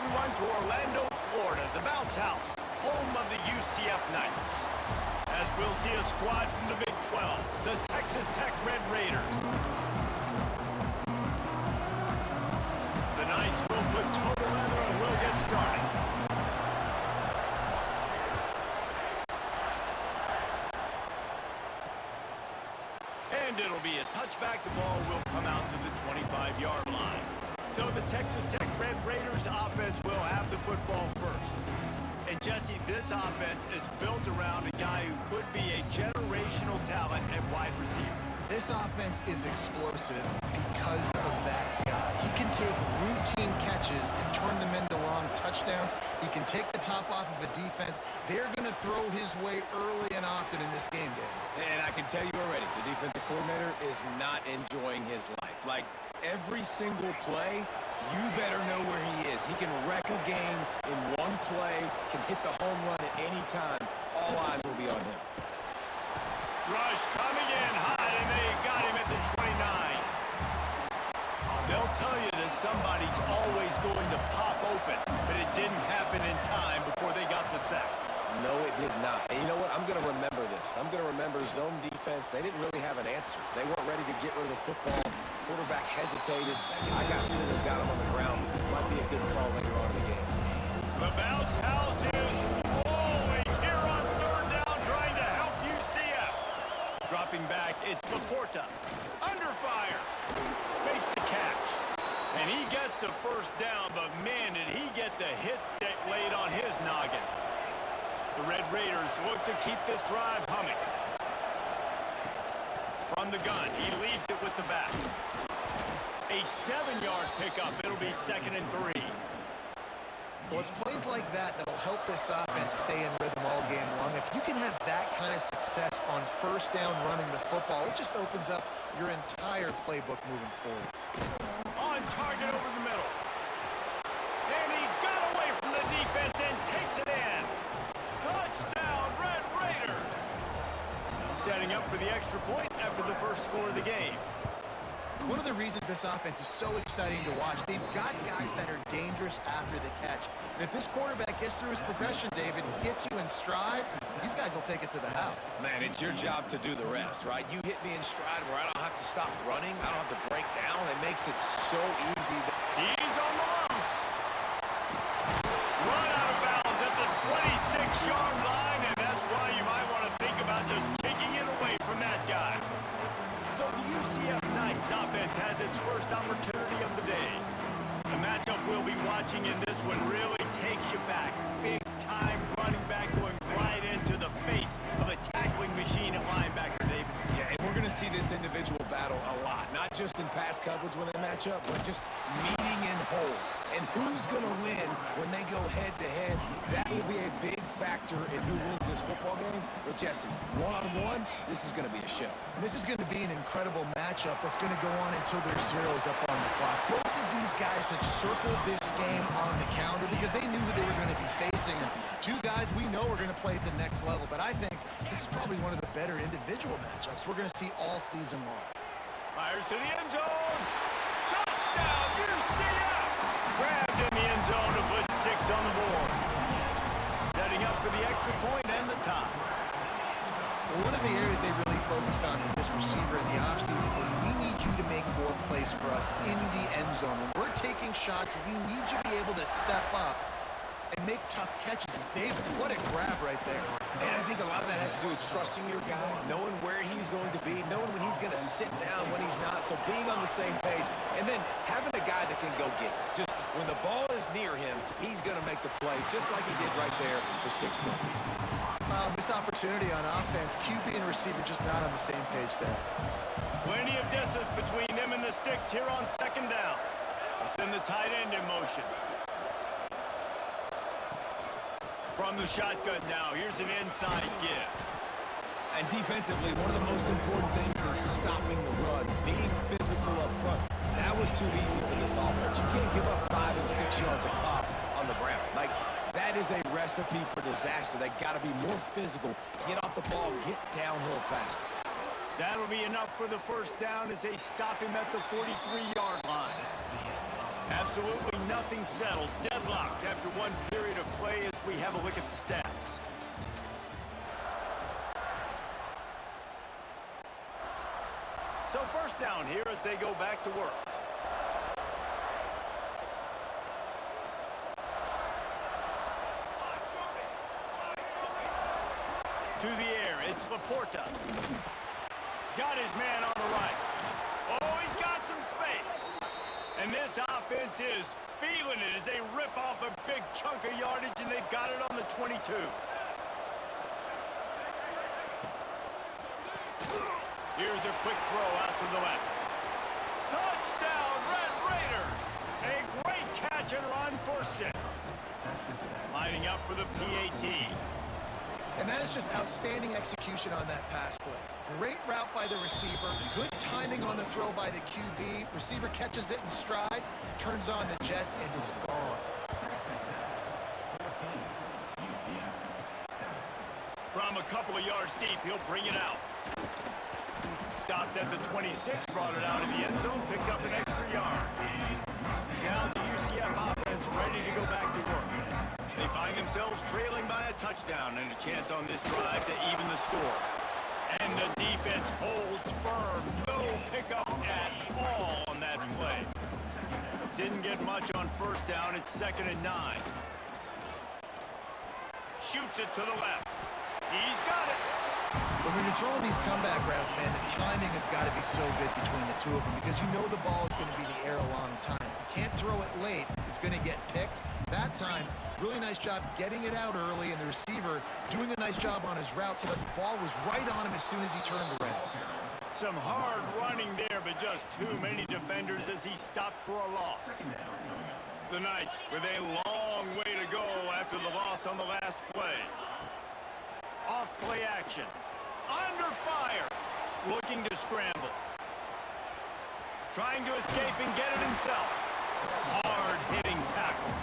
everyone to Orlando, Florida, the bounce house, home of the UCF Knights. As we'll see a squad from the Big 12, the Texas Tech Red Raiders. The Knights will put total leather and we'll get started. And it'll be a touchback. The ball will come out to the 25-yard line. So the Texas Tech Red Raiders offense will have the football first. And Jesse, this offense is built around a guy who could be a generational talent at wide receiver. This offense is explosive because of that guy. He can take routine catches and turn them into long touchdowns. He can take the top off of a defense. They're going to throw his way early and often in this game, Dave. And I can tell you already, the defensive coordinator is not enjoying his life. Like, every single play, you better know where he is. He can wreck a game in one play, can hit the home run at any time. All eyes will be on him. Rush coming in hot, and they got him at the 29. They'll tell you that somebody's always going to pop open, but it didn't happen in time before they got the sack. No, it did not. And you know what? I'm going to remember this. I'm going to remember zone defense. They didn't really have an answer. They weren't ready to get rid of the football. Quarterback hesitated. I got to him and got him on the ground. Might be a good call later on in the game. The bounce house is rolling here on third down, trying to help UCF. Dropping back, it's Laporta. Under fire. Makes the catch. And he gets the first down, but man, did he get the hit stick laid on his noggin. The Red Raiders look to keep this drive humming. From the gun, he leaves it with the back. A 7-yard pickup. It'll be 2nd and 3. Well, it's plays like that that'll help this offense stay in rhythm all game long. If you can have that kind of success on first down running the football, it just opens up your entire playbook moving forward. On target over the middle. And he got away from the defense and takes it in. Touchdown, Red Raiders! Setting up for the extra point after the first score of the game. One of the reasons this offense is so exciting to watch, they've got guys that are dangerous after the catch. And if this quarterback gets through his progression, David, hits you in stride, these guys will take it to the house. Man, it's your job to do the rest, right? You hit me in stride where I don't have to stop running. I don't have to break down. It makes it so easy. He's on the loose. Run out of bounds at the 26-yard line, and that's why you might want to think about just kicking it away from that guy. So the UCF Knights offense has its first opportunity of the day. The matchup we'll be watching in this one really takes you back. Big time running back going right into the face of a tackling machine at linebacker, David. Yeah, and we're going to see this individual battle a lot. Not just in pass coverage when they match up, but just meeting in holes. And who's going to win when they go head-to-head? That will be a big factor in who wins this football game. But Jesse, one-on-one, this is going to be a show. This is going to be an incredible matchup that's going to go on until there's zeros up on the clock. Both of these guys have circled this game on the calendar because they knew who they were going to be facing. Two guys we know are going to play at the next level, but I think this is probably one of the better individual matchups we're going to see all season long. Fires to the end zone. Touchdown, UCF! Grabbed in the end zone to put 6 on the board. Setting up for the extra point and the tie. One of the areas they really focused on with this receiver in the offseason was we need you to make more plays for us in the end zone. When we're taking shots, we need you to be able to step up and make tough catches. And David, what a grab right there. And I think a lot of that has to do with trusting your guy, knowing where he's going to be, knowing when he's going to sit down, when he's not. So being on the same page, and then having a guy that can go get it. Just when the ball is near him, he's going to make the play, just like he did right there for 6 points. Missed opportunity on offense. QB and receiver just not on the same page there. Plenty of distance between them and the sticks here on 2nd down. They send the tight end in motion. From the shotgun now, here's an inside give. And defensively, one of the most important things is stopping the run, being physical up front. That was too easy for this offense. You can't give up 5 and 6 yards a pop on the ground. Like, that is a recipe for disaster. They got to be more physical, get off the ball, get downhill faster. That'll be enough for the first down as they stop him at the 43-yard line. Absolutely nothing settled. Deadlocked after one period of play as we have a look at the stats. So first down here as they go back to work. To the air, it's Laporta. Got his man on the right. Oh, he's got some space. And this offense is feeling it as they rip off a big chunk of yardage, and they've got it on the 22. Here's a quick throw out to the left. Touchdown, Red Raiders! A great catch and run for 6. Lining up for the PAT. And that is just outstanding execution on that pass play. Great route by the receiver. Good timing on the throw by the QB. Receiver catches it in stride, turns on the jets, and is gone. From a couple of yards deep, he'll bring it out. Stopped at the 26, brought it out of the end zone, picked up an extra yard. Now the UCF offense ready to go back to work. They find themselves trailing by a touchdown and a chance on this drive to even the score. And the defense holds firm. No pickup at all on that play. Didn't get much on first down. It's 2nd and 9. Shoots it to the left. He's got it. But when you're throwing these comeback routes, man, the timing has got to be so good between the two of them because you know the ball is going to be in the air a long time. You can't throw it late. It's going to get picked. That time, really nice job getting it out early, and the receiver doing a nice job on his route so that the ball was right on him as soon as he turned around. Some hard running there, but just too many defenders as he stopped for a loss. The Knights with a long way to go after the loss on the last play. Off play action. Under fire. Looking to scramble. Trying to escape and get it himself. Hard-hitting tackle.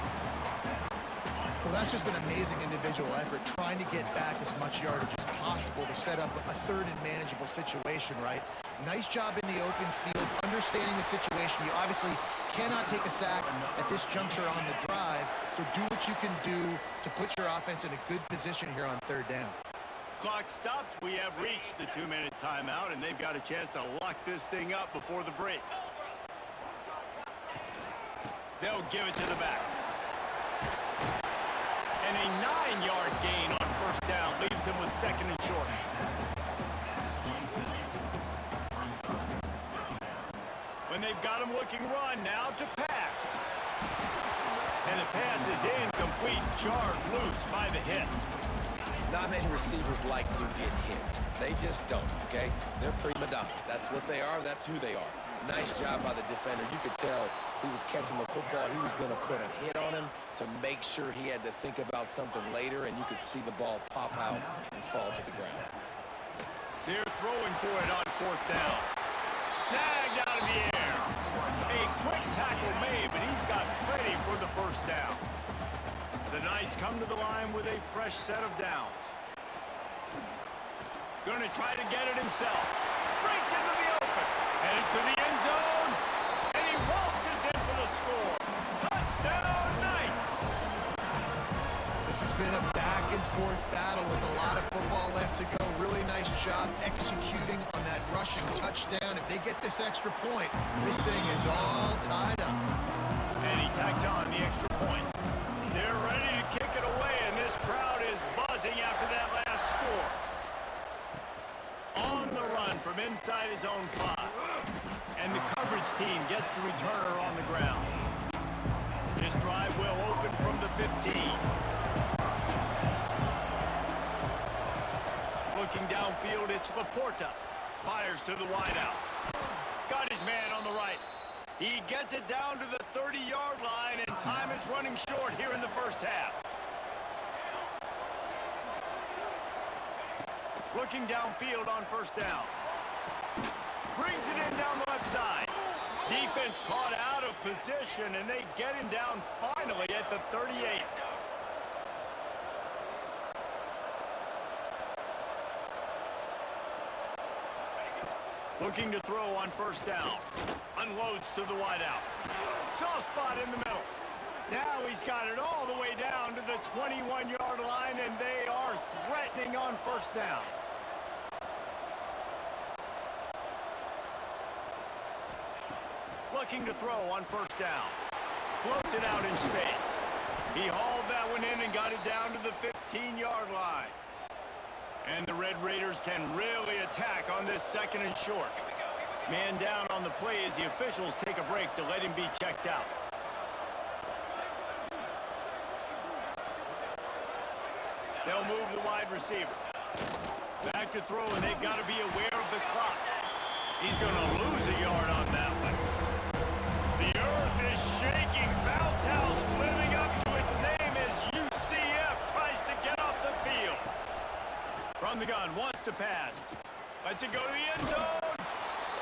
Well, that's just an amazing individual effort, trying to get back as much yardage as possible to set up a third and manageable situation, right? Nice job in the open field, understanding the situation. You obviously cannot take a sack at this juncture on the drive, so do what you can do to put your offense in a good position here on 3rd down. Clock stops. We have reached the 2-minute timeout, and they've got a chance to lock this thing up before the break. They'll give it to the back. And a 9-yard gain on first down leaves them with 2nd and short. When they've got him looking run, now to pass. And the pass is incomplete, jarred loose by the hit. Not many receivers like to get hit. They just don't, okay? They're prima donnas. That's what they are. That's who they are. Nice job by the defender. You could tell he was catching the football. He was going to put a hit on him to make sure he had to think about something later, and you could see the ball pop out and fall to the ground. They're throwing for it on 4th down. Snagged out of the air. A quick tackle made, but he's got ready for the first down. The Knights come to the line with a fresh set of downs. Gonna try to get it himself. Breaks into the open. Headed to the end zone. And he waltzes in for the score. Touchdown, Knights! This has been a back-and-forth battle with a lot of football left to go. Really nice job executing on that rushing touchdown. If they get this extra point, this thing is all tied up. And he tacks on the extra point. They're ready to kick it away, and this crowd is buzzing after that last score. On the run from inside his own 5. And the coverage team gets the returner on the ground. This drive will open from the 15. Looking downfield, it's Laporta. Fires to the wideout. Got his man on the right. He gets it down to the 30-yard line, and time is running short here in the first half. Looking downfield on first down. Brings it in down the left side. Defense caught out of position, and they get him down finally at the 38. Looking to throw on first down. Unloads to the wideout. Soft spot in the middle. Now he's got it all the way down to the 21-yard line, and they are threatening on first down. Looking to throw on first down. Floats it out in space. He hauled that one in and got it down to the 15-yard line. And the Red Raiders can really attack on this second and short. Man down on the play as the officials take a break to let him be checked out. They'll move the wide receiver. Back to throw, and they've got to be aware of the clock. He's going to lose a yard on that one. The earth is shaking. Bounce House living up to its name as UCF tries to get off the field. From the gun, wants to pass. Lets it go to the end zone.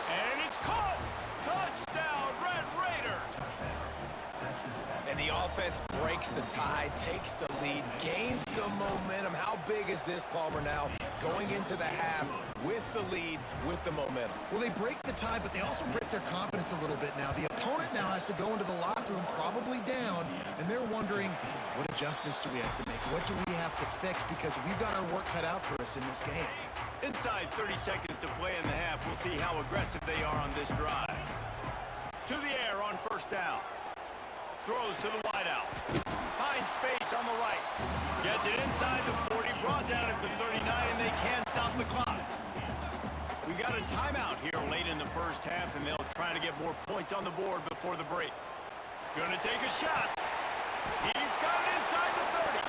And it's caught. Touchdown, Red Raiders. And the offense breaks the tie, takes the lead, gains some momentum. How big is this, Palmer, now? Going into the half with the lead, with the momentum. Well, they break the tie, but they also break their confidence a little bit now. The opponent now has to go into the locker room, probably down, and they're wondering, what adjustments do we have to make? What do we have to fix? Because we've got our work cut out for us in this game. Inside 30 seconds to play in the half. We'll see how aggressive they are on this drive. To the air on first down. Throws to the wideout. Finds space on the right. Gets it inside the 40. Brought down at the 39, and they can't stop the clock. We got a timeout here late in the first half, and they'll try to get more points on the board before the break. Gonna take a shot. He's got it inside the 30.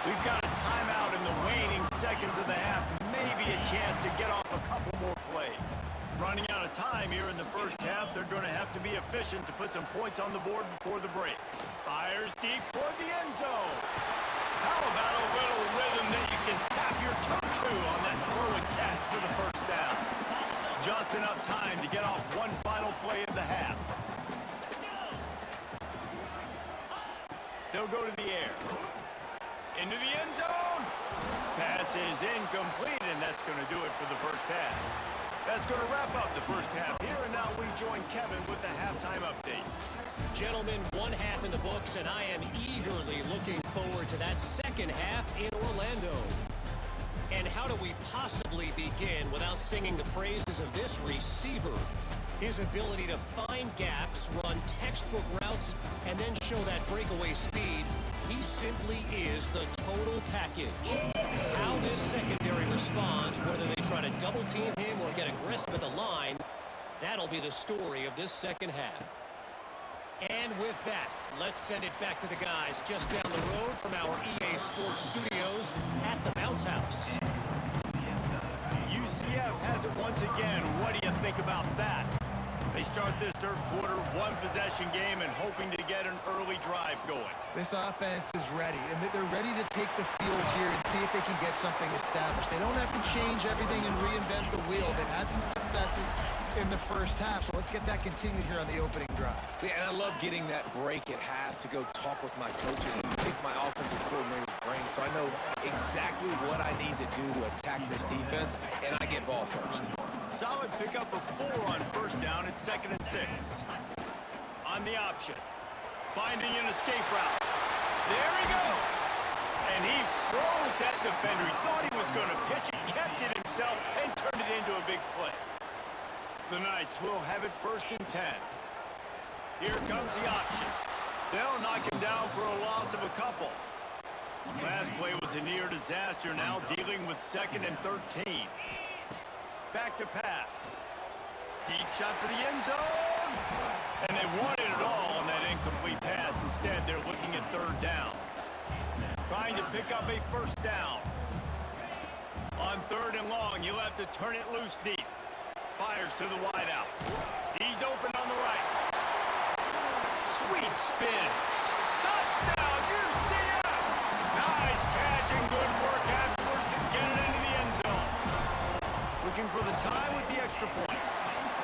We've got a timeout in the waning seconds of the half. Maybe a chance to get off a couple more plays. Running out of time here in the first half. They're going to have to be efficient to put some points on the board before the break. Fires deep toward the end zone. How about a little rhythm that you can tap your toe to on that throw and catch for the first down? Just enough time to get off one final play of the half. They'll go to the air. Into the end zone. Pass is incomplete, and that's going to do it for the first half. That's going to wrap up the first half here, and now we join Kevin with the halftime update. Gentlemen, one half in the books, and I am eagerly looking forward to that second half in Orlando. And how do we possibly begin without singing the praises of this receiver? His ability to find gaps, run textbook routes, and then show that breakaway speed. He simply is the total package. How this secondary responds, whether they try to double team him or get aggressive at the line, that'll be the story of this second half. And with that, let's send it back to the guys just down the road from our EA Sports studios at the Bounce House. UCF has it once again. What do you think about that? They start this third quarter, one-possession game, and hoping to get an early drive going. This offense is ready, and they're ready to take the field here and see if they can get something established. They don't have to change everything and reinvent the wheel. They've had some successes in the first half, so let's get that continued here on the opening drive. Yeah, and I love getting that break at half to go talk with my coaches and pick my offensive coordinator's brain so I know exactly what I need to do to attack this defense, and I get ball first. Solid pickup of 4 on first down at 2nd and 6. On the option. Finding an escape route. There he goes. And he froze that defender. He thought he was going to pitch it, kept it himself, and turned it into a big play. The Knights will have it 1st and 10. Here comes the option. They'll knock him down for a loss of a couple. Last play was a near disaster, now dealing with 2nd and 13. Back to pass. Deep shot for the end zone. And they wanted it all on that incomplete pass. Instead, they're looking at 3rd down. Trying to pick up a 1st down. On 3rd and long, you'll have to turn it loose deep. Fires to the wideout. He's open on the right. Sweet spin. Touchdown, UCF! Nice catch and good work afterwards to get it into the end zone. Looking for the tie with the extra point.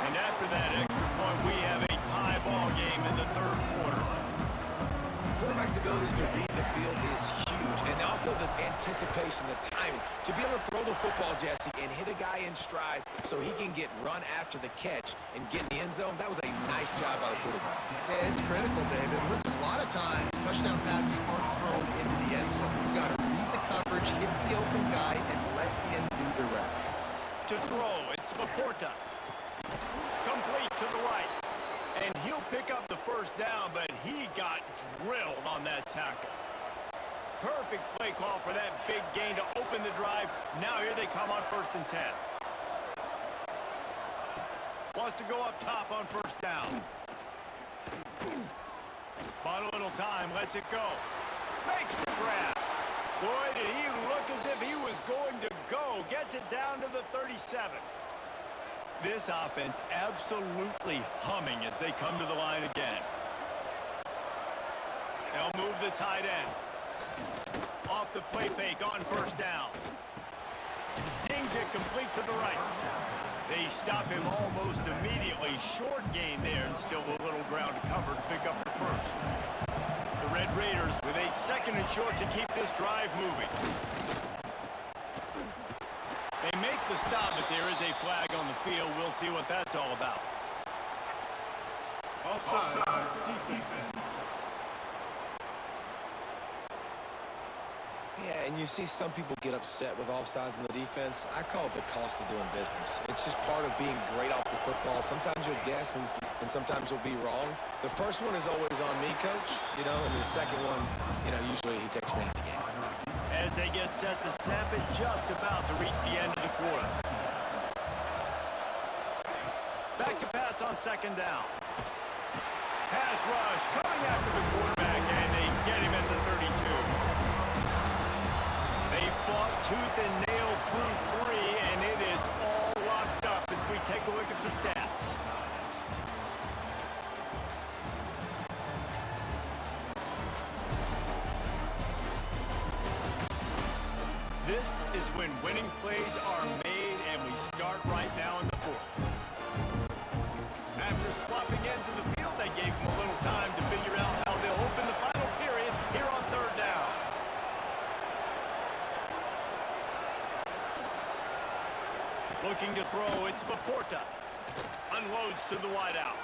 And after that extra point, we have a tie ball game in the 3rd quarter. Quarterback's abilities to read the field is huge, and also the anticipation, the time time to be able to throw the football, Jesse, and hit a guy in stride so he can get run after the catch and get in the end zone. That was a nice job by the quarterback. Yeah, it's critical, David. Listen, a lot of times touchdown passes aren't thrown into the end zone. You got to read the coverage, hit the open guy, and let him do the rest. To throw, it's Laporta. Complete to the right. And he'll pick up the first down, but he got drilled on that tackle. Perfect play call for that big gain to open the drive. Now here they come on 1st and 10. Wants to go up top on 1st down. Bought a little time, lets it go. Makes the grab. Boy, did he look as if he was going to go. Gets it down to the 37. This offense absolutely humming as they come to the line again. They'll move the tight end. Off the play fake on 1st down. Zings it complete to the right. They stop him almost immediately. Short gain there and still a little ground to cover to pick up the first. The Red Raiders with a 2nd and short to keep this drive moving. They make the stop, but there is a flag on the field. We'll see what that's all about. Offside. Defense. Yeah, and you see some people get upset with offsides in the defense. I call it the cost of doing business. It's just part of being great off the football. Sometimes you'll guess, and sometimes you'll be wrong. The first one is always on me, Coach, and the second one, usually he takes me out of the game. As they get set to snap it, just about to reach the end of the quarter. Back to pass on 2nd down. Pass rush coming after the quarterback, and they get him at the 32. They fought tooth and nail through 3, and it is all locked up as we take a look at the stats. This is when winning plays are made, and we start right now in the 4th. After swapping ends of the field, they gave them a little time to figure out how they'll open the final period here on 3rd down. Looking to throw, it's Laporta. Unloads to the wideout.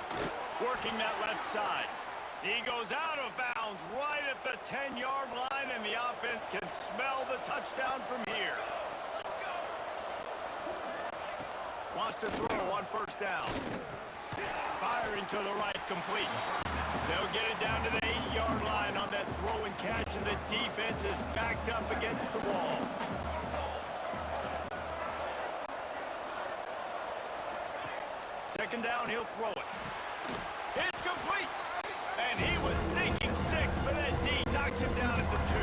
Working that left side. He goes out of bounds right at the 10-yard line, and the offense can smell the touchdown from here. Wants to throw on 1st down. Firing to the right, complete. They'll get it down to the 8-yard line on that throw and catch, and the defense is backed up against the wall. Second down, he'll throw it. It's complete! And he was thinking 6, but that D knocks him down at the 2.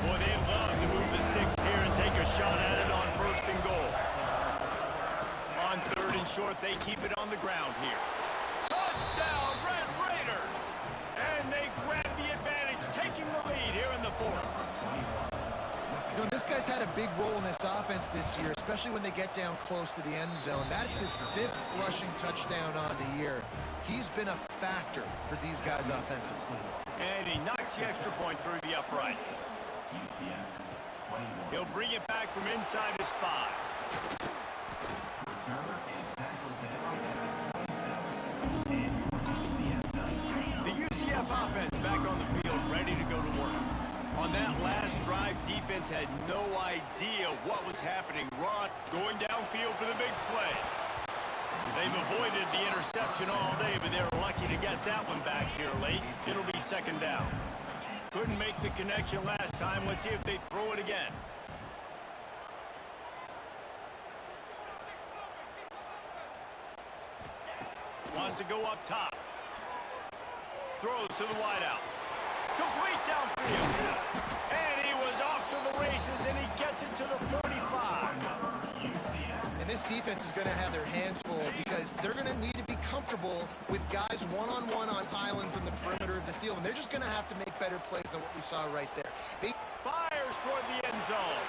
Boy, they love to move the sticks here and take a shot at it on 1st and goal. On 3rd and short, they keep it on the ground here. Touchdown, Red Raiders! And they grab the advantage, taking the lead here in the 4th. This guy's had a big role in this offense this year, especially when they get down close to the end zone. That's his 5th rushing touchdown on the year. He's been a factor for these guys offensively. And he knocks the extra point through the uprights. He'll bring it back from inside his 5. The UCF offense back on the field, ready to go to work. On that last drive, defense had no idea what was happening. Run going downfield for the big play. They've avoided the interception all day, but they're lucky to get that one back here late. It'll be 2nd down. Couldn't make the connection last time. Let's see if they throw it again. Wants to go up top. Throws to the wideout. Complete downfield. And he was off to the races, and he gets it to the 45. And this defense is going to have their hands full because they're going to need to be comfortable with guys one-on-one on islands in the perimeter of the field. And they're just going to have to make better plays than what we saw right there. They fires toward the end zone.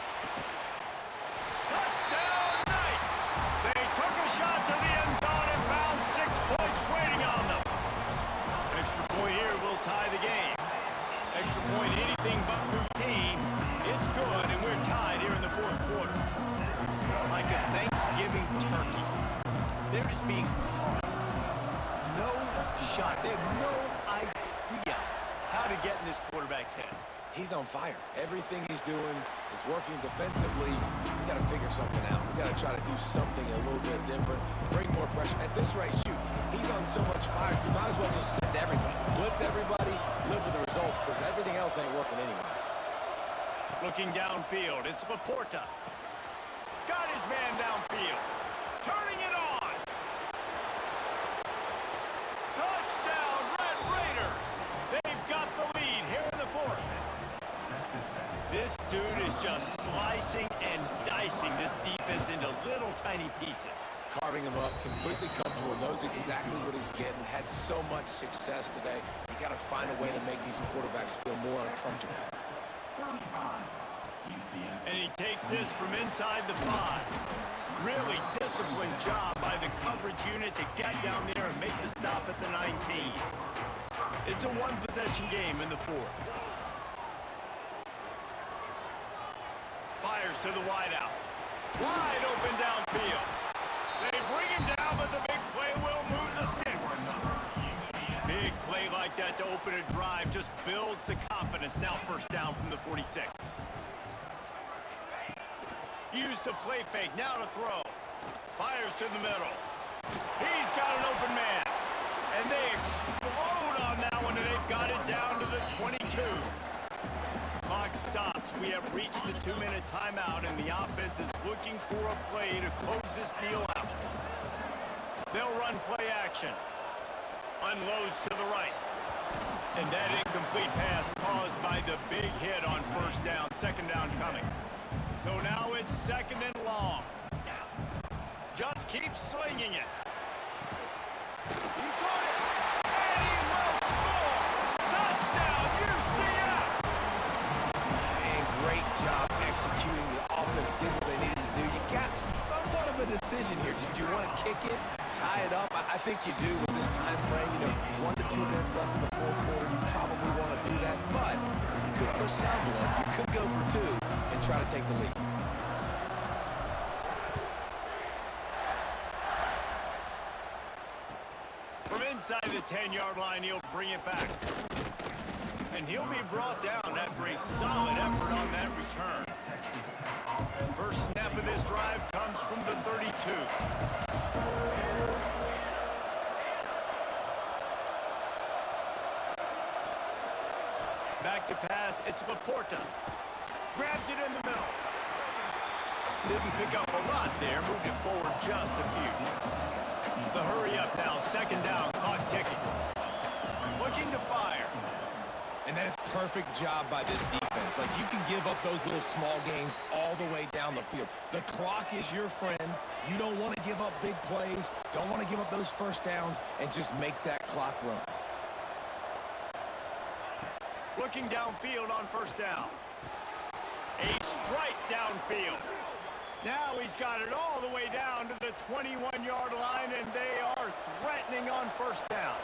Touchdown, Knights! They took a shot to the end zone and found 6 points waiting on them. Extra point here will tie the game. Extra point, anything but routine. It's good, and we're tied Thanksgiving turkey. They're just being caught. No shot. They have no idea how to get in this quarterback's head. He's on fire. Everything he's doing is working defensively. We got to figure something out. We got to try to do something a little bit different. Bring more pressure. At this rate, shoot, he's on so much fire, you might as well just send everybody. Blitz everybody, live with the results, because everything else ain't working anyways. Looking downfield, it's Laporta. Got his man downfield. Turning it on. Touchdown, Red Raiders. They've got the lead here in the fourth. This dude is just slicing and dicing this defense into little tiny pieces. Carving him up, completely comfortable, knows exactly what he's getting, had so much success today. You got to find a way to make these quarterbacks feel more uncomfortable. And he takes this from inside the 5. Really disciplined job by the coverage unit to get down there and make the stop at the 19. It's a one-possession game in the fourth. Fires to the wideout. Wide open downfield. They bring him down, but the big play will move the sticks. Big play like that to open a drive just builds the confidence. Now first down from the 46. Used to play fake, now to throw. Fires to the middle. He's got an open man. And they explode on that one, and they've got it down to the 22. Clock stops. We have reached the 2-minute timeout, and the offense is looking for a play to close this deal out. They'll run play action. Unloads to the right. And that incomplete pass caused by the big hit on first down. Second down coming. So now it's second and long. Just keep slinging it. He got it. And he will score. Touchdown, UCF. And great job executing. The offense did what they needed to do. You got somewhat of a decision here. Did you want to kick it, tie it up? I think you do with this time frame. 1 to 2 minutes left in the fourth quarter. You probably want to do that, but you could push the envelope. You could go for 2 and try to take the lead. From inside the 10-yard line, he'll bring it back. And he'll be brought down after a solid effort on that return. First snap of this drive comes from the 32. Back to pass, it's Laporta. Grabs it in the middle. Didn't pick up a lot there, moved it forward just a few. The hurry up now, second down, clock ticking. Looking to fire. And that is perfect job by this defense. Like, you can give up those little small gains all the way down the field. The clock is your friend. You don't want to give up big plays, don't want to give up those first downs, and just make that clock run. Looking downfield on first down. A strike downfield. Now he's got it all the way down to the 21-yard line, and they are threatening on first down.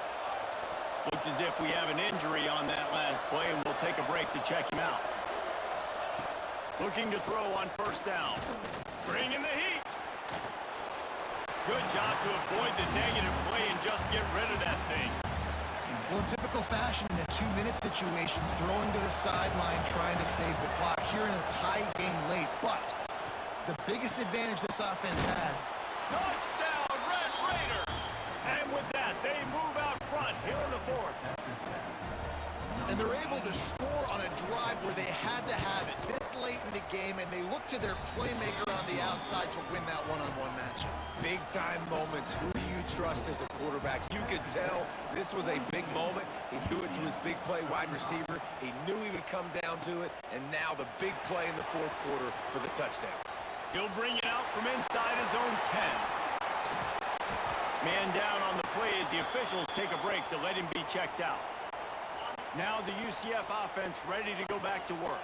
Looks as if we have an injury on that last play, and we'll take a break to check him out. Looking to throw on first down. Bringing the heat. Good job to avoid the negative play and just get rid of that thing. Well, in typical fashion, in a 2-minute situation, throwing to the sideline, trying to save the clock here in a tie game late. But the biggest advantage this offense has. Touchdown, Red Raiders! And with that, they move out front here in the fourth. And they're able to score on a drive where they had to have it this late in the game, and they look to their playmaker on the outside to win that one-on-one matchup. Big-time moments. Who do you trust as a quarterback? You could tell this was a big moment. He threw it to his big play wide receiver. He knew he would come down to it, and now the big play in the fourth quarter for the touchdown. He'll bring it out from inside his own 10. Man down on the play as the officials take a break to let him be checked out. Now the UCF offense ready to go back to work.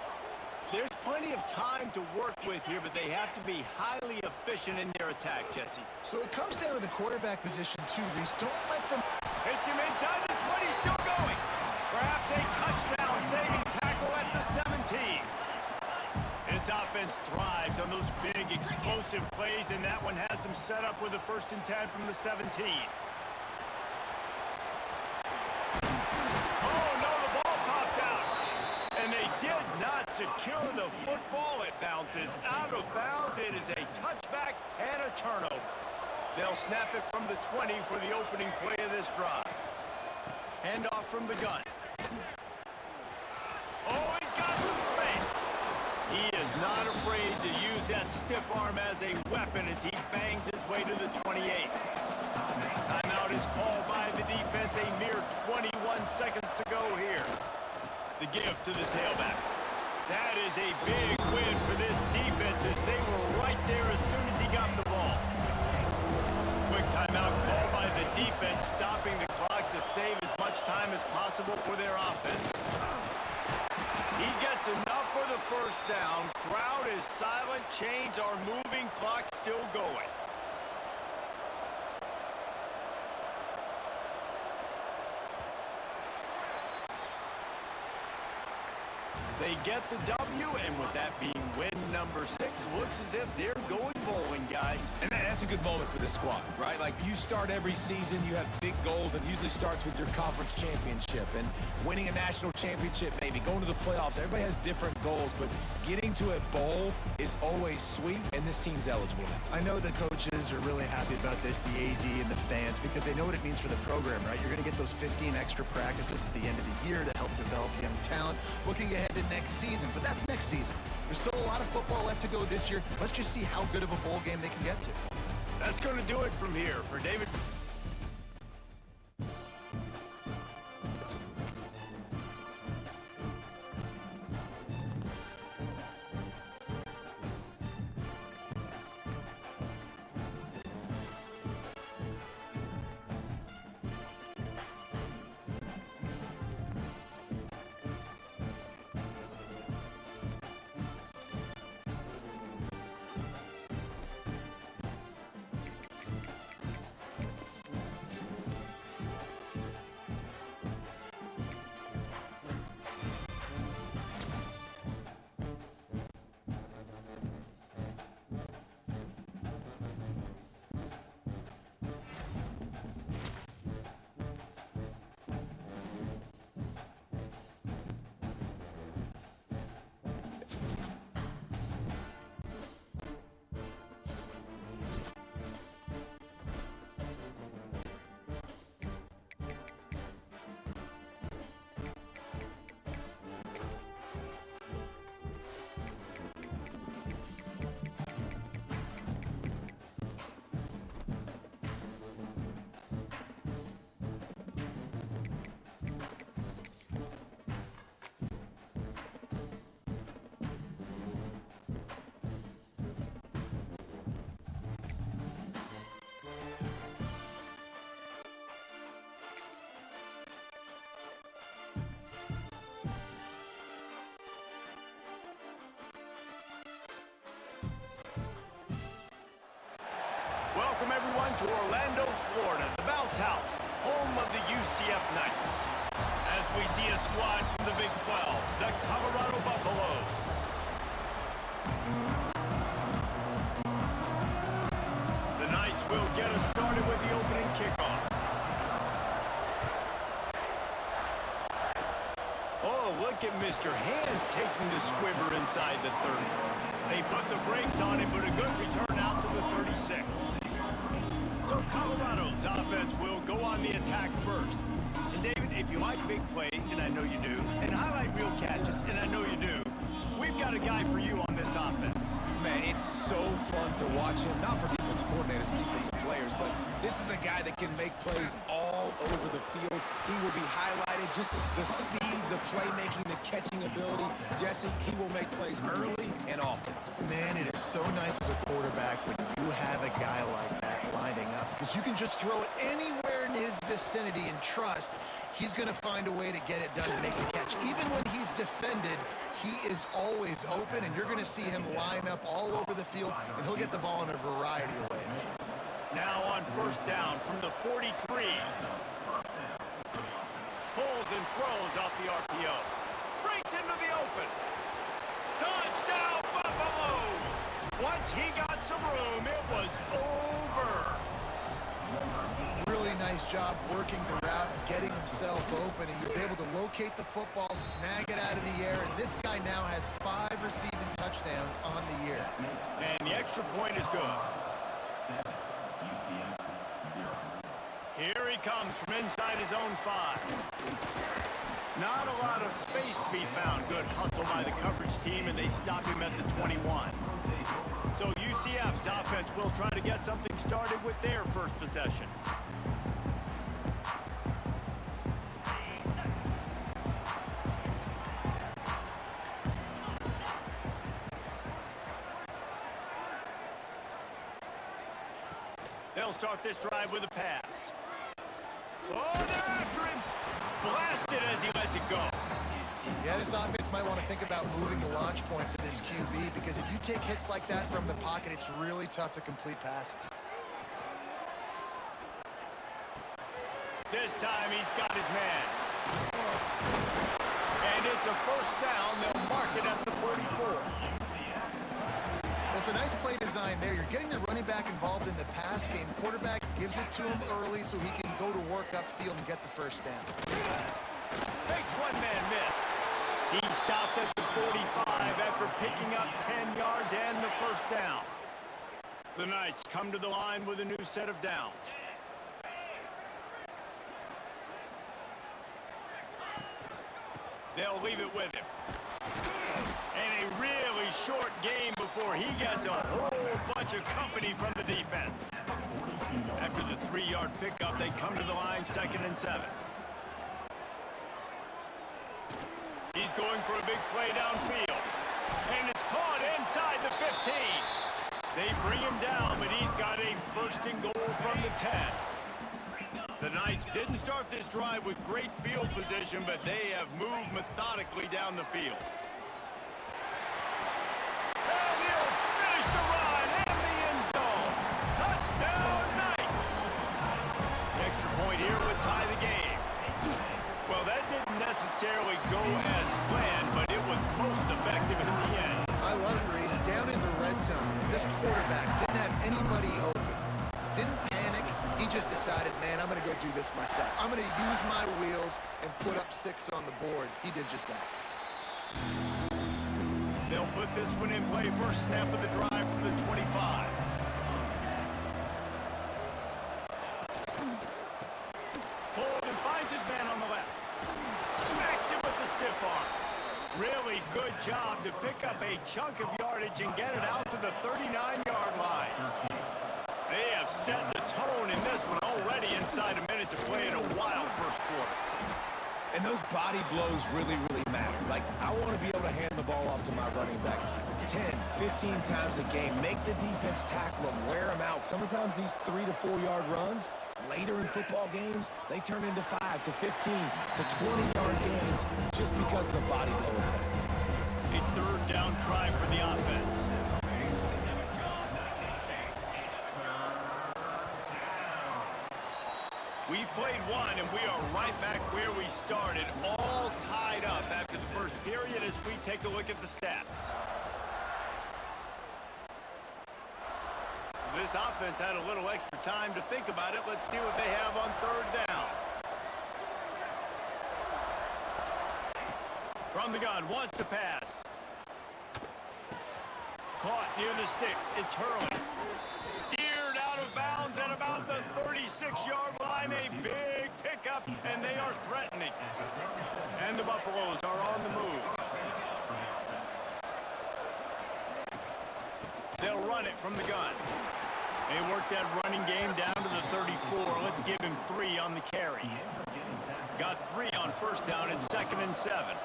There's plenty of time to work with here, but they have to be highly efficient in their attack, Jesse. So it comes down to the quarterback position too, Reese. Don't let them... Hits him inside the 20, still going. Perhaps a touchdown saving tackle at the 17. His This offense thrives on those big, explosive plays, and that one has them set up with a 1st and 10 from the 17. Oh, no, the ball popped out. And they did not secure the football. It bounces out of bounds. It is a touchback and a turnover. They'll snap it from the 20 for the opening play of this drive. Handoff from the gun. Oh, he's got some space. He is not afraid to use that stiff arm as a weapon as he bangs his way to the 28. Timeout is called by the defense. A mere 21 seconds to go here. The give to the tailback. That is a big win for this defense as they were right there as soon as he got the ball. Quick timeout called by the defense, stopping the clock to save as much time as possible for their offense. He gets enough for the 1st down. Crowd is silent. Chains are moving. Clock still going. They get the W, and with that being win number 6, looks as if they're going bowling, guys. And that's a good moment for the squad, right? Like, you start every season, you have big goals, and usually starts with your conference championship and winning a national championship, maybe going to the playoffs. Everybody has different goals, but getting to a bowl is always sweet, and this team's eligible now. I know the coaches are really happy about this, the AD and the fans, because they know what it means for the program, right? You're going to get those 15 extra practices at the end of the year to help develop young talent, looking ahead to next season. But that's next season. There's still a lot of football left to go this year. Let's just see how good of a bowl game they can get to. That's going to do it from here for David. Welcome, everyone, to Orlando, Florida, the bounce house, home of the UCF Knights. As we see a squad from the Big 12, the Colorado Buffaloes. The Knights will get us started with the opening kickoff. Oh, look at Mr. Hands taking the squibber inside the 30. They put the brakes on him, but a good return out to the 36. So Colorado's offense will go on the attack first. And David, if you like big plays, and I know you do, and highlight real catches, and I know you do, we've got a guy for you on this offense. Man, it's so fun to watch him, not for defensive coordinators and defensive players, but this is a guy that can make plays all over the field. He will be highlighted, just the speed, the playmaking, the catching ability. Jesse, he will make plays early and often. Man, it is so nice as a quarterback when you have a guy like that lining up, because you can just throw it anywhere in his vicinity and trust he's going to find a way to get it done and make the catch. Even when he's defended, he is always open, and you're going to see him line up all over the field, and he'll get the ball in a variety of ways. Now on 1st down from the 43. Pulls and throws off the RPO. Breaks into the open. Touchdown, Buffalo! Once he got some room, it was over. Really nice job working the route and getting himself open. He was able to locate the football, snag it out of the air, and this guy now has 5 receiving touchdowns on the year. And the extra point is good. Here he comes from inside his own 5. Not a lot of space to be found. Good hustle by the coverage team, and they stop him at the 21. So UCF's offense will try to get something started with their first possession. They'll start this drive with a pass. Oh, they're after him. Blasted as he lets it go. Yeah, this offense might want to think about moving the launch point for this QB, because if you take hits like that from the pocket, it's really tough to complete passes. This time he's got his man. And it's a first down. They'll mark it at the 44. Well, it's a nice play design there. You're getting the running back involved in the pass game. Quarterback gives it to him early so he can go to work upfield and get the first down. Makes one man miss. He stopped at the 45 after picking up 10 yards and the first down. The Knights come to the line with a new set of downs. They'll leave it with him. And a really short game before he gets a whole bunch of company from the defense. After the 3-yard pickup, they come to the line 2nd and 7. He's going for a big play downfield. And it's caught inside the 15. They bring him down, but he's got a 1st and goal from the 10. The Knights didn't start this drive with great field position, but they have moved methodically down the field. And he'll finish the run in the end zone. Touchdown, Knights! The extra point here would tie the game. Well, that didn't necessarily go as planned, but it was most effective in the end. I love it, Reese. Down in the red zone, this quarterback didn't have anybody open. Didn't panic. He just decided, man, I'm going to go do this myself. I'm going to use my wheels and put up 6 on the board. He did just that. They'll put this one in play. First snap of the drive from the 25. Hold and finds his man on the left. Smacks him with the stiff arm. Really good job to pick up a chunk of yardage and get it out to the 39-yard line. They have set the tone in this one already inside a minute to play in a wild first quarter. And those body blows really, really matter. Like, I want to be able to hand the ball off to my running back 10, 15 times a game. Make the defense tackle them, wear them out. Sometimes these 3 to 4 yard runs, later in football games, they turn into 5 to 15 to 20-yard gains just because of the body blow effect. A 3rd down try for the offense. We've played one, and we are right back where we started, all tied up after the first period as we take a look at the stats. This offense had a little extra time to think about it. Let's see what they have on 3rd down. From the gun, wants to pass. Caught near the sticks. It's Hurley. Steered out of bounds at about the 36-yard line. A big pickup, and they are threatening. And the Buffaloes are on the move. They'll run it from the gun. They work that running game down to the 34. Let's give him 3 on the carry. Got 3 on first down. It's 2nd and 7.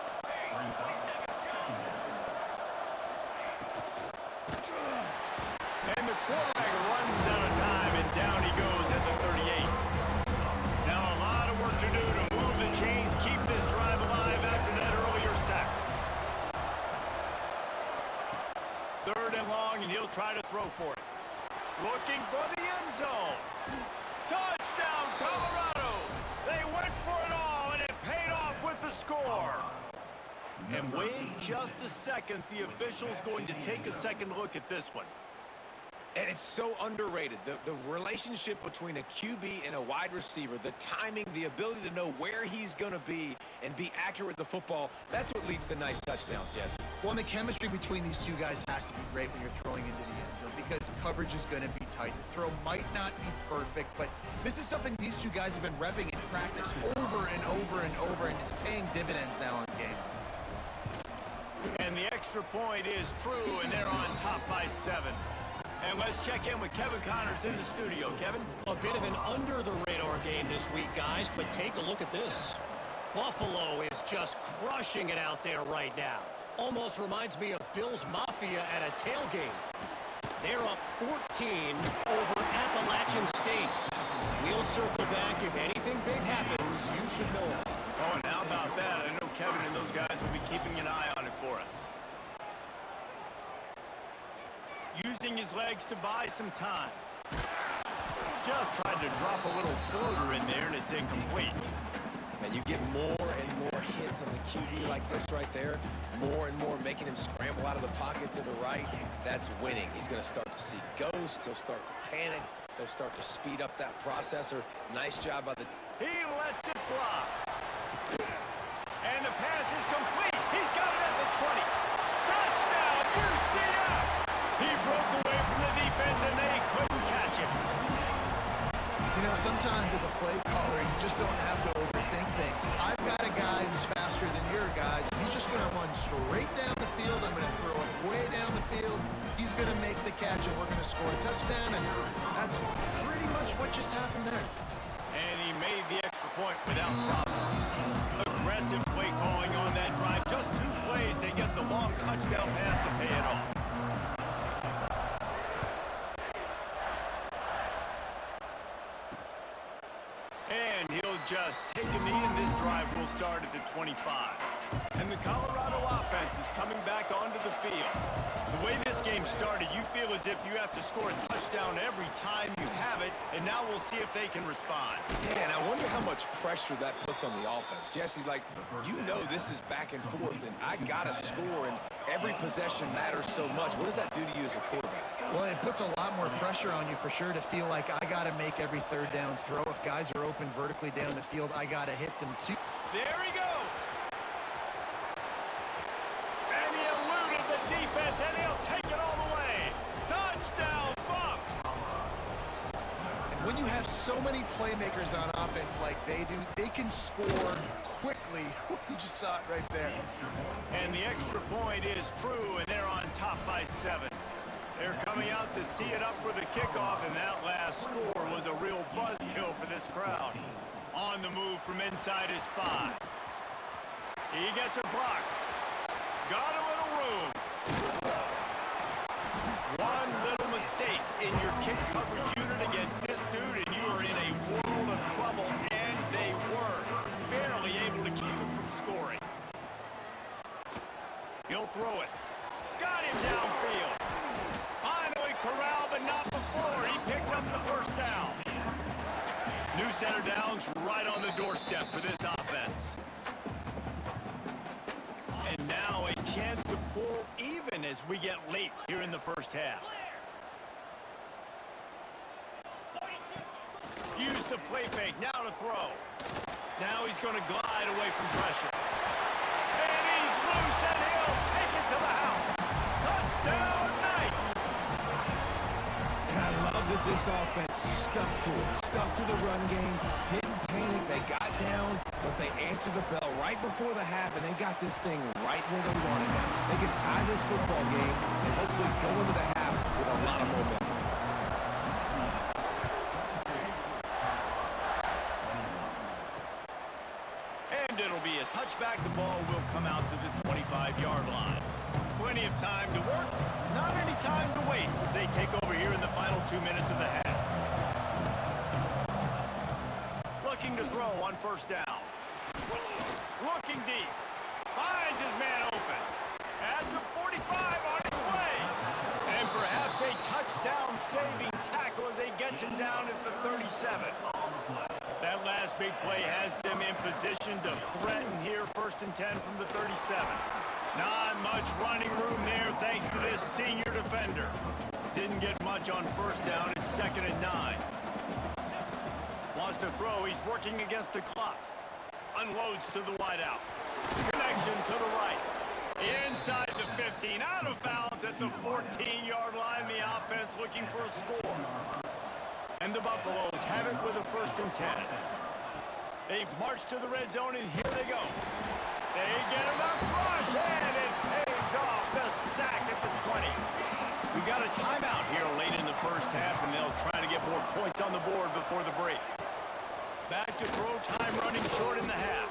And the quarterback runs out of time, and down he goes at the 38. Now a lot of work to do to move the chains, keep this drive alive after that earlier sack. 3rd and long, and he'll try to throw for it. Looking for the end zone. Touchdown, Colorado! They went for it all, and it paid off with the score. And wait just a second. The official's going to take a second look at this one. And it's so underrated. The relationship between a QB and a wide receiver, the timing, the ability to know where he's going to be and be accurate with the football, that's what leads to nice touchdowns, Jesse. Well, and the chemistry between these two guys has to be great when you're throwing into the end zone because coverage is going to be tight. The throw might not be perfect, but this is something these two guys have been repping in practice over and over and over, and it's paying dividends now in game. And the extra point is true, and they're on top by 7. And let's check in with Kevin Connors in the studio. Kevin? A bit of an under-the-radar game this week, guys, but take a look at this. Buffalo is just crushing it out there right now. Almost reminds me of Bills Mafia at a tailgate. They're up 14 over Appalachian State. We'll circle back. If anything big happens, you should know it. Oh, and how about that? I know Kevin and those guys will be keeping an eye on it for us. Using his legs to buy some time. Just tried to drop a little floater in there, and it's incomplete. And you get more and more hits on the QB like this right there. More and more making him scramble out of the pocket to the right. That's winning. He's going to start to see ghosts. He'll start to panic. He'll start to speed up that processor. Nice job by the... He lets it fly. And the pass is complete. He's got it at the 20. Touchdown, UCF! He broke away from the defense, and they couldn't catch him. You know, sometimes as a play caller, you just don't have to overthink things. I've got a guy who's faster than your guys. He's just going to run straight down the field. I'm going to throw it way down the field. He's going to make the catch, and we're going to score a touchdown, and that's pretty much what just happened there. And he made the extra point without problem. Aggressive play calling on that drive. Just 2 plays, they get the long touchdown pass to pay it off. And he'll just take a knee, and this drive will start at the 25. And the Colorado offense is coming back onto the field. The way this game started, you feel as if you have to score a touchdown every time you have it, and now we'll see if they can respond. Yeah, and I wonder how much pressure that puts on the offense. Jesse, like, you know this is back and forth, and I got to score, and every possession matters so much. What does that do to you as a quarterback? Well, it puts a lot more pressure on you for sure to feel like I got to make every third down throw. If guys are open vertically down the field, I got to hit them too. There he goes. And he eluded the defense, and he'll take it all the way. Touchdown, Buffs. And when you have so many playmakers on offense like they do, they can score quickly. You just saw it right there. And the extra point is true, and they're on top by 7. They're coming out to tee it up for the kickoff, and that last score was a real buzzkill for this crowd. On the move from inside his 5. He gets a block. Got a little room. One little mistake in your kick coverage unit against this dude, and you are in a world of trouble, and they were barely able to keep him from scoring. He'll throw it. Got him downfield. Finally corralled, but not before. He picked up the first down. New center downs right on the doorstep for this offense. And now a chance to pull even as we get late here in the first half. Use the play fake, now to throw. Now he's going to glide away from pressure. And he's loose, and he'll take it to the house. Touchdown, Knights! And I love that this offense stuck to it, stuck to the run game, didn't panic, they got down, but they answered the bell right before the half, and they got this thing right where they wanted it. They can tie this football game and hopefully go into the half with a lot of momentum. And it'll be a touchback. The ball will come out to the 25-yard line. Plenty of time to work, not any time to waste as they take over here in the final 2 minutes of the half. Looking to throw on first down. Looking deep. Finds his man open. At the 45 on his way. And perhaps a touchdown-saving tackle as they get him down at the 37. That last big play has them in position to threaten here, 1st and 10 from the 37. Not much running room there thanks to this senior defender. didn't get much on first down. It's 2nd and 9. Wants to throw. He's working against the clock. Unloads to the wideout. Connection to the right. Inside the 15. Out of bounds at the 14-yard line. The offense looking for a score. And the Buffaloes have it with a 1st and 10. They've marched to the red zone, and here they go. They get him up, rush, and it pays off. The sack at the 20. We got a timeout here late in the first half, and they'll try to get more points on the board before the break. Back to throw, time running short in the half.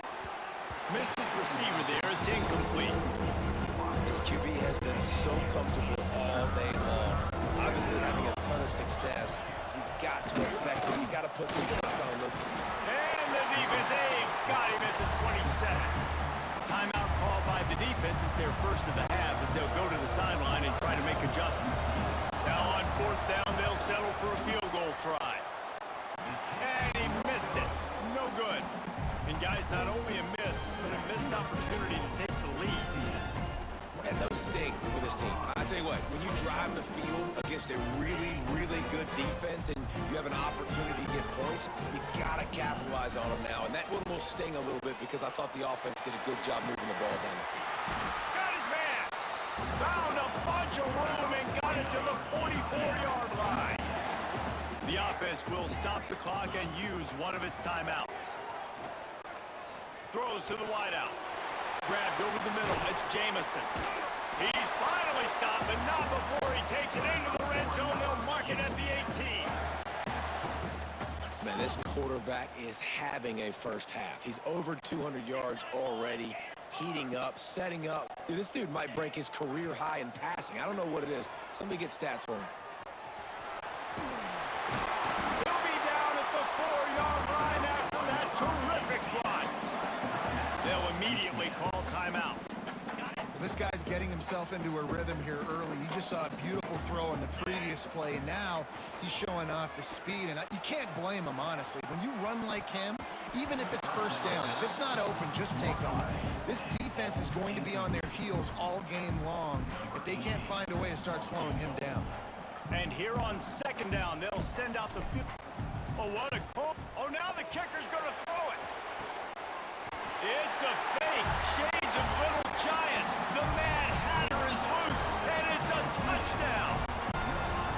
Missed his receiver there. It's incomplete. This QB has been so comfortable all day long. Obviously having a ton of success. You've got to affect him. You've got to put some hits on those. And the defense, they've got him at the 27. Timeout called by the defense. It's their first of the half as they'll go to the sideline and try to make adjustments. Now on 4th down, they'll settle for a field goal try. And he missed it. No good. And guys, not only a miss, but a missed opportunity to take the lead. And those sting for this team. I tell you what, when you drive the field against a really, really good defense and you have an opportunity to get points, you got to capitalize on them now. And that one will sting a little bit because I thought the offense did a good job moving the ball down the field. Got his man. Found a bunch of room and got it to the 44-yard line. The offense will stop the clock and use one of its timeouts. Throws to the wideout. Grabbed over the middle. It's Jamison. He's finally stopped, but not before he takes it into the red zone. They'll mark it at the 18. Man, this quarterback is having a first half. He's over 200 yards already, heating up, setting up. Dude, this dude might break his career high in passing. I don't know what it is. Somebody get stats for him. He'll be down at the 4-yard line after that terrific run. They'll immediately call timeout. Well, this guy's getting himself into a rhythm here early. You just saw a beautiful throw in the previous play, and now he's showing off the speed, and you can't blame him, honestly. When you run like him, even if it's first down, if it's not open, just take on. This defense is going to be on their heels all game long if they can't find a way to start slowing him down. And here on 2nd down, they'll send out the field. Oh, what a call. Oh, now the kicker's going to throw it. It's a fake. Shades of Little Giants. The Mad Hatter is loose, and it's a touchdown.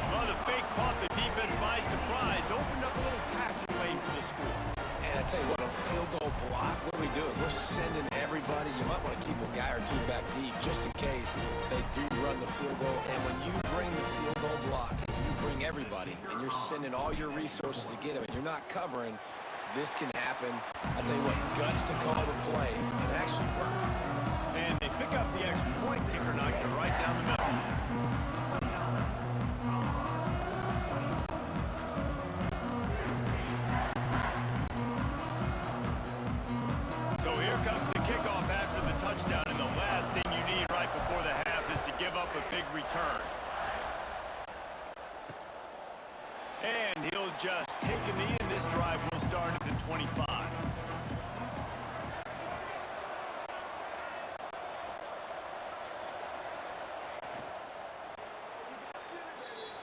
Well, the fake caught the defense by surprise. Opened up a little passing lane for the score. And I tell you what, a field goal block, what are we doing? We're sending everybody. You might want to keep a guy or two back deep just in case they do run the field goal. And when you bring the field goal block, you bring everybody, and you're sending all your resources to get them, and you're not covering, this can happen. I tell you what, guts to call the play, and it actually worked. And they pick up the extra point. Kicker knocked it right down the middle. So here comes the kickoff after the touchdown, and the last thing you need right before the half is to give up a big return. And he'll just take a knee, and this drive will start at the 25.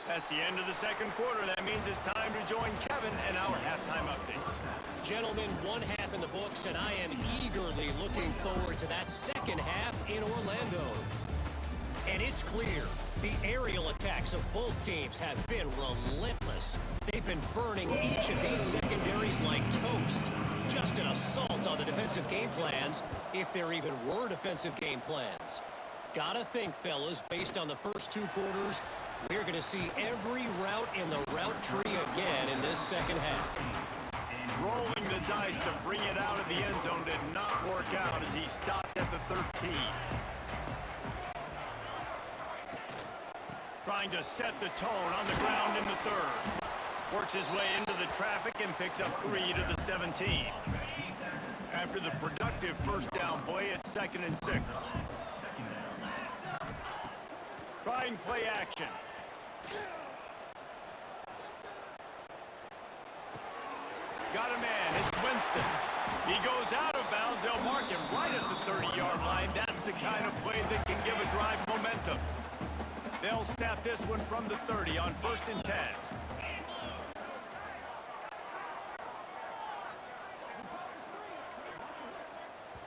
That's the end of the 2nd quarter. That means it's time to join Kevin and our halftime update. Gentlemen, 1 half in the books, and I am eagerly looking forward to that 2nd half in Orlando. And it's clear, the aerial attacks of both teams have been relentless. They've been burning each of these secondaries like toast. Just an assault on the defensive game plans, if there even were defensive game plans. Gotta think, fellas, based on the first 2 quarters, we're going to see every route in the route tree again in this 2nd half. Rolling the dice to bring it out of the end zone did not work out as he stopped at the 13. Trying to set the tone on the ground in the 3rd. Works his way into the traffic and picks up 3 to the 17. After the productive first down play, it's 2nd and 6. Trying play action. Got a man. It's Winston. He goes out of bounds. They'll mark him right at the 30-yard line. That's the kind of play that can give a drive momentum. They'll snap this one from the 30 on 1st and 10.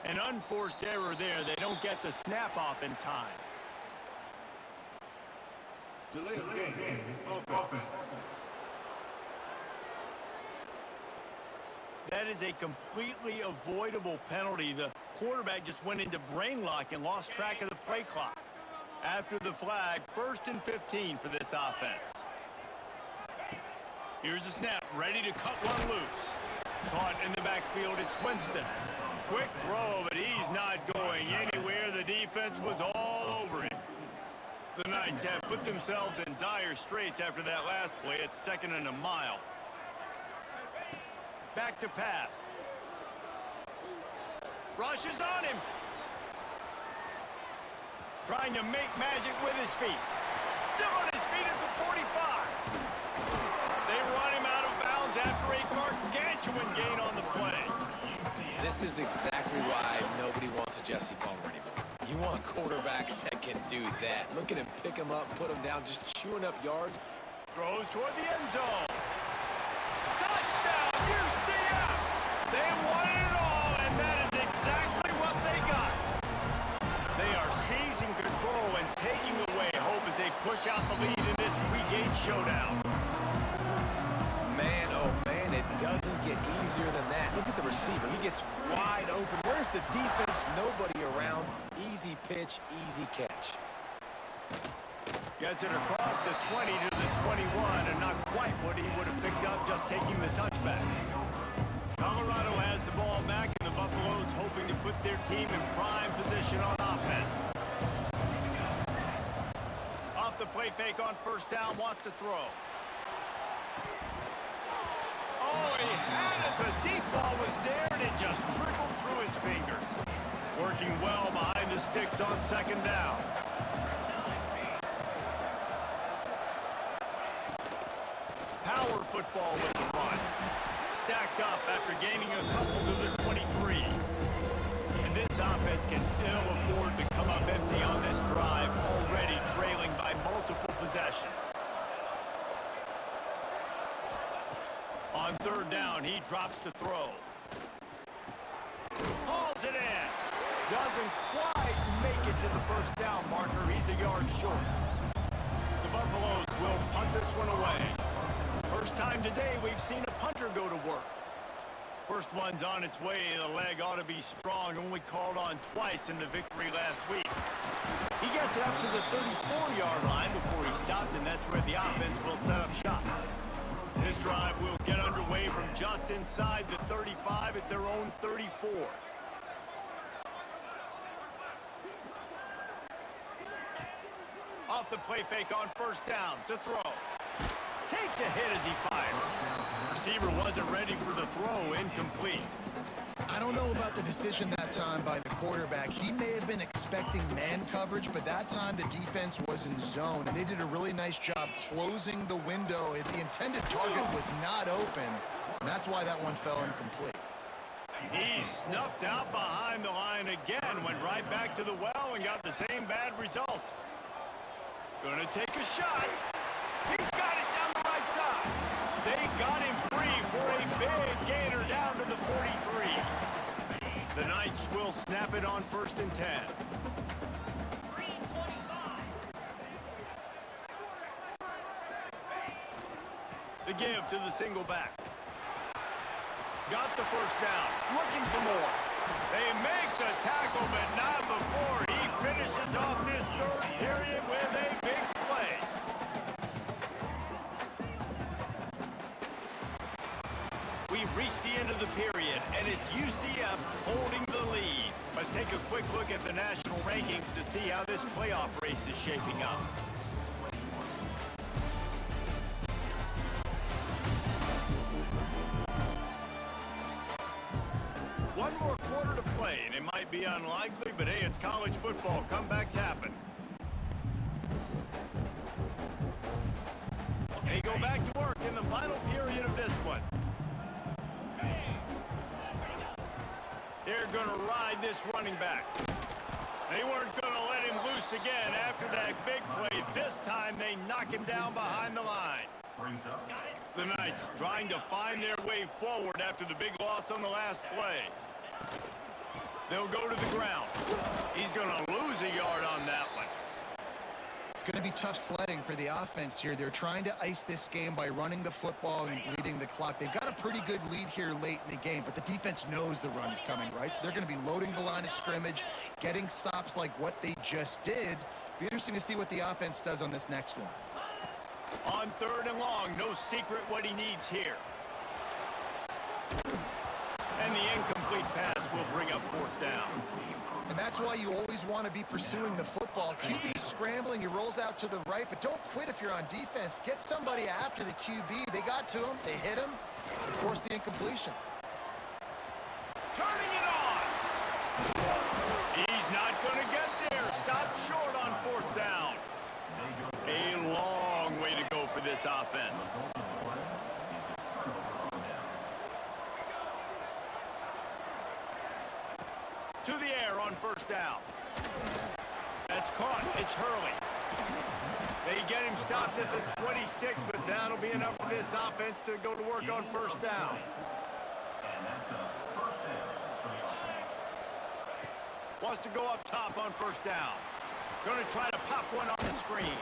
An unforced error there. They don't get the snap off in time. Delay of game. Offense. That is a completely avoidable penalty. The quarterback just went into brain lock and lost track of the play clock. After the flag, 1st and 15 for this offense. Here's the snap, ready to cut one loose. Caught in the backfield, it's Winston. Quick throw, but he's not going anywhere. The defense was all over him. The Knights have put themselves in dire straits after that last play. It's 2nd and a mile. Back to pass. Rushes on him. Trying to make magic with his feet. Still on his feet at the 45. They run him out of bounds after a gargantuan gain on the play. This is exactly why nobody wants a Jesse Palmer anymore. You want quarterbacks that can do that. Look at him pick him up, put him down, just chewing up yards. Throws toward the end zone. Touchdown, UCF! They wanted it all, and that is exactly what they got. They are seizing control and taking away hope as they push out the lead in this Week 8 showdown. Man, oh man, it doesn't get easier than that. Look at the receiver. He gets wide open. Where's the defense? Nobody around. Easy pitch, easy catch. Gets it across the 20 to the 21, and not quite what he would have picked up just taking the touchback. Colorado has the ball back, and the Buffaloes hoping to put their team in prime position on offense. Off the play fake on 1st down, wants to throw. Oh, he had it. The deep ball was there, and it just trickled through his fingers. Working well behind the sticks on 2nd down. Power football with the run. Stacked up after gaining a couple to the 23. And this offense can ill afford to come up empty on this drive, already trailing by multiple possessions. On 3rd down, he drops to throw. Hauls it in. Doesn't quite make it to the 1st down marker. He's a yard short. The Buffaloes will punt this one away. First time today we've seen a punter go to work. First one's on its way. The leg ought to be strong, only called on twice in the victory last week. He gets it up to the 34-yard line before he stopped, and that's where the offense will set up shop. This drive will get underway from just inside the 35 at their own 34. Off the play fake on 1st down to throw. Takes a hit as he fires. Receiver wasn't ready for the throw, incomplete. I don't know about the decision that time by the quarterback. He may have been expecting man coverage, but that time the defense was in zone, and they did a really nice job closing the window. The intended target was not open, and that's why that one fell incomplete. He snuffed out behind the line again, went right back to the well and got the same bad result. Gonna take a shot. He's got it down the right side. They got him free for a big gainer down to the 43. The Knights will snap it on 1st and 10. The give to the single back. Got the 1st down. Looking for more. They make the tackle, but not before he finishes off this 3rd period with a big play. We've reached the end of the period, and it's UCF holding the lead. Let's take a quick look at the national rankings to see how this playoff race is shaping up. One more quarter to play, and it might be unlikely, but hey, it's college football. Comebacks happen. They go back to work in the final period of this one. They're going to ride this running back. They weren't going to let him loose again after that big play. This time time they knock him down behind the line. The Knights trying to find their way forward after the big loss on the last play. They'll go to the ground. He's going to lose a yard on that one. It's going to be tough sledding for the offense here. They're trying to ice this game by running the football and bleeding the clock. They've got a pretty good lead here late in the game, but the defense knows the run's coming, right? So they're going to be loading the line of scrimmage, getting stops like what they just did. Be interesting to see what the offense does on this next one. On 3rd and long, no secret what he needs here. And the incomplete pass will bring up 4th down. And that's why you always want to be pursuing the football. QB's scrambling, he rolls out to the right, but don't quit if you're on defense. Get somebody after the QB. They got to him, they hit him, and forced the incompletion. Turning it on! He's not going to get there. Stopped short on 4th down. A long way to go for this offense. To the air on 1st down. That's caught. It's Hurley. They get him stopped at the 26, but that'll be enough for this offense to go to work on 1st down. Wants to go up top on 1st down. Going to try to pop one on the screen.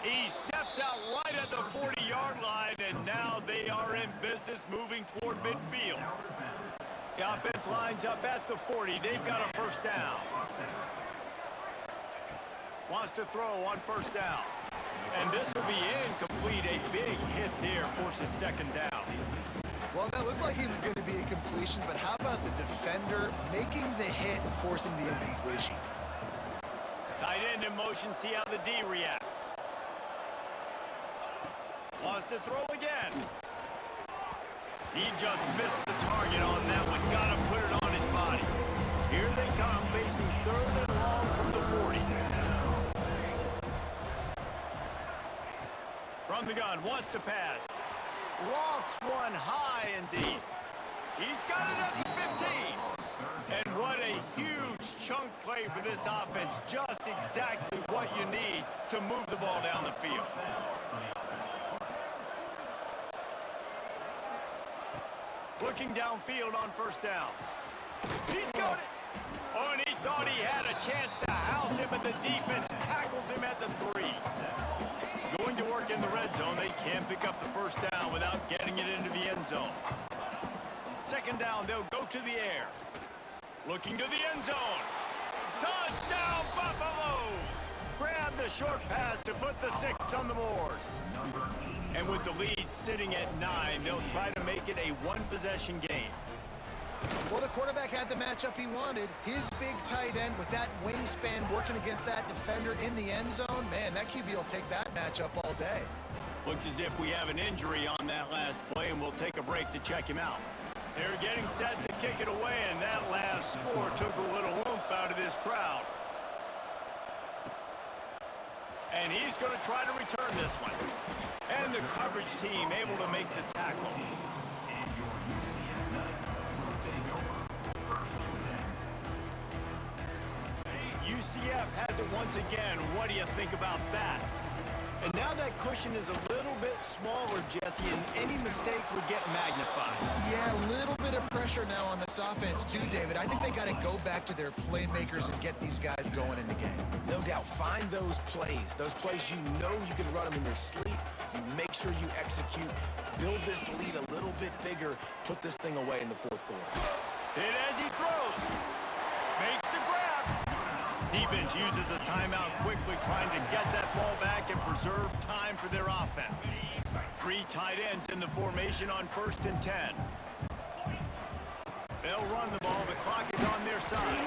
He steps out right at the 40-yard line, and now they are in business moving toward midfield. The offense lines up at the 40. They've got a 1st down. Wants to throw on 1st down. And this will be incomplete. A big hit there forces 2nd down. Well, that looked like he was going to be a completion, but how about the defender making the hit and forcing the incompletion? Tight end in motion, see how the D reacts. Wants to throw again. He just missed the target on that one. Got to put it on his body. Here they come, facing 3rd and long from the 40. From the gun, wants to pass. Lofts one high indeed. He's got it at the 15. And what a huge chunk play for this offense. Just exactly what you need to move the ball down the field. Looking downfield on 1st down. He's got it. Oh, and he thought he had a chance to house him, but the defense tackles him at the 3. Going to work in the red zone. They can't pick up the 1st down without getting it into the end zone. 2nd down, they'll go to the air. Looking to the end zone. Touchdown, Buffaloes! Grab the short pass to put the 6 on the board. And with the lead sitting at 9, they'll try to make it a one-possession game. Well, the quarterback had the matchup he wanted. His big tight end with that wingspan working against that defender in the end zone. Man, that QB will take that matchup all day. Looks as if we have an injury on that last play, and we'll take a break to check him out. They're getting set to kick it away, and that last score took a little oomph out of this crowd. And he's going to try to return this one. And the coverage team able to make the tackle. UCF has it once again. What do you think about that? And now that cushion is a little bit smaller, Jesse, and any mistake would get magnified. Yeah, a little bit of pressure now on this offense too, David. I think they got to go back to their playmakers and get these guys going in the game. No doubt. Find those plays you know you can run them in your sleep. You make sure you execute. Build this lead a little bit bigger. Put this thing away in the 4th quarter. Hit as he throws. Makes the grab. Defense uses a timeout quickly, trying to get that ball back and preserve time for their offense. 3 tight ends in the formation on 1st and 10. They'll run the ball. The clock is on their side.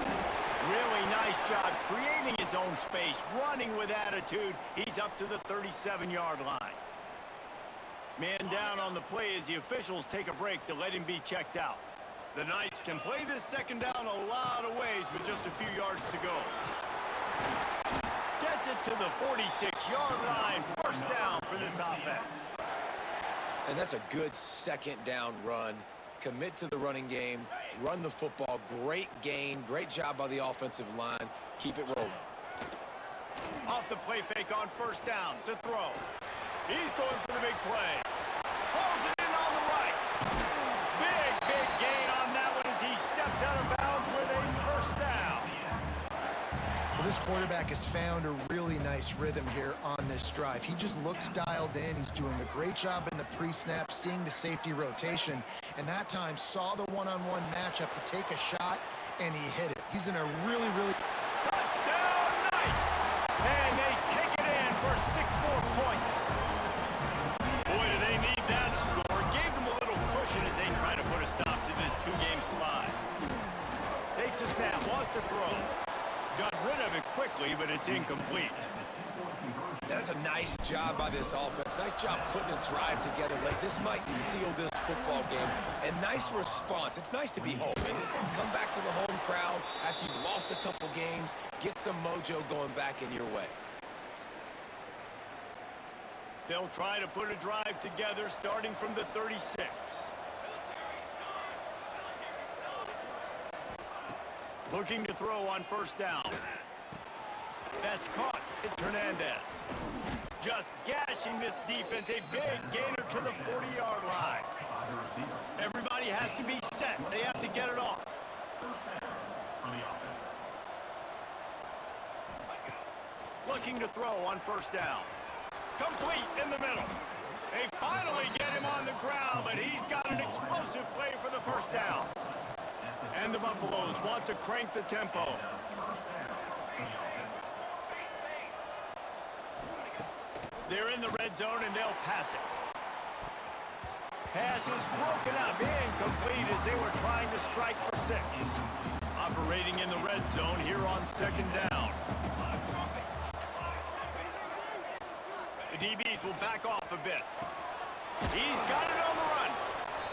Really nice job creating his own space, running with attitude. He's up to the 37-yard line. Man down on the play as the officials take a break to let him be checked out. The Knights can play this 2nd down a lot of ways with just a few yards to go. Gets it to the 46-yard line. 1st down for this offense. And that's a good 2nd down run. Commit to the running game. Run the football. Great gain. Great job by the offensive line. Keep it rolling. Off the play fake on first down to throw. He's going for the big play. Pulls it in on the right. Big gain on that one as he steps out of bounds with a first down. Well, this quarterback has found a really nice rhythm here on this drive. He just looks dialed in. He's doing a great job in the pre-snap, seeing the safety rotation, and that time saw the one-on-one matchup to take a shot, and he hit it. He's in a really touchdown Knights! And they take it in for 6 more points. Boy, do they need that score. Gave them a little cushion as they try to put a stop to this 2-game slide. Takes a snap, wants to throw. Got rid of it quickly, but it's incomplete. That's a nice job by this offense. Nice job putting a drive together late. This might seal this football game. And nice response. It's nice to be home. And come back to the home crowd after you've lost a couple games. Get some mojo going back in your way. They'll try to put a drive together starting from the 36. Looking to throw on first down. That's caught. It's Hernandez. Just gashing this defense. A big gainer to the 40-yard line. Everybody has to be set. They have to get it off. Looking to throw on first down. Complete in the middle. They finally get him on the ground, but he's got an explosive play for the first down. And the Buffaloes want to crank the tempo. They're in the red zone, and they'll pass it. Pass is broken up, incomplete as they were trying to strike for 6. Operating in the red zone here on second down. The DBs will back off a bit. He's got it on the run.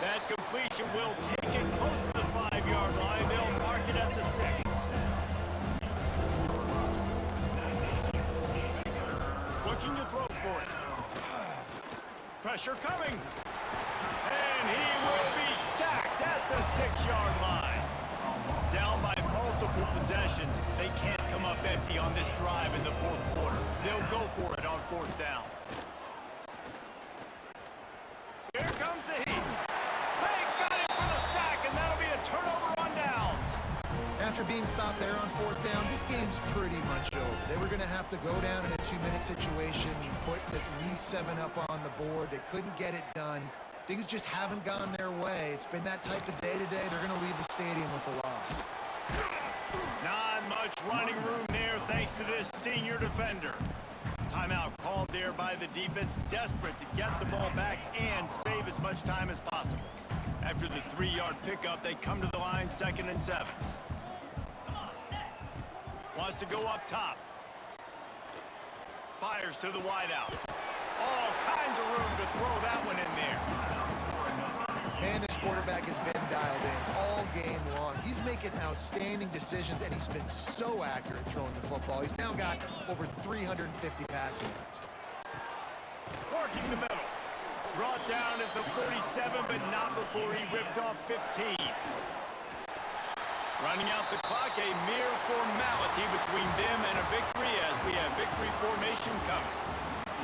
That completion will take it close to the 5-yard line. They'll mark it at the 6. Looking to throw for it. Pressure coming. And he will be sacked at the 6-yard line. Down by multiple possessions. They can't come up empty on this drive in the fourth quarter. They'll go for it on fourth down. Here comes the heat. They got it for the sack, and that'll be a turnover on downs. After being stopped there on fourth down, this game's pretty much over. They were going to have to go down in a 2-minute situation, put at least 7 up on the board. They couldn't get it done. Things just haven't gone their way. It's been that type of day today. They're going to leave the stadium with a loss. Not much running room there thanks to this senior defender. Timeout called there by the defense, desperate to get the ball back and save as much time as possible. After the 3-yard pickup, they come to the line 2nd and 7. Wants to go up top. Fires to the wideout. All kinds of room to throw that one in there. Man, this quarterback has been dialed in all game long. He's making outstanding decisions, and he's been so accurate throwing the football. He's now got over 350 passing yards. Working the middle. Brought down at the 47, but not before he ripped off 15. Running out the clock, a mere formality between them and a victory as we have victory formation coming.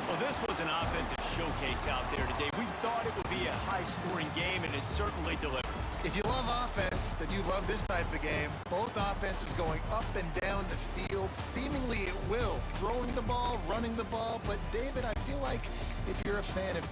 Well, this was an offensive showcase out there today. We thought it would be a high-scoring game, and it certainly delivered. If you love offense, then you love this type of game. Both offenses going up and down the field, seemingly at will. Throwing the ball, running the ball. But, David, I feel like if you're a fan of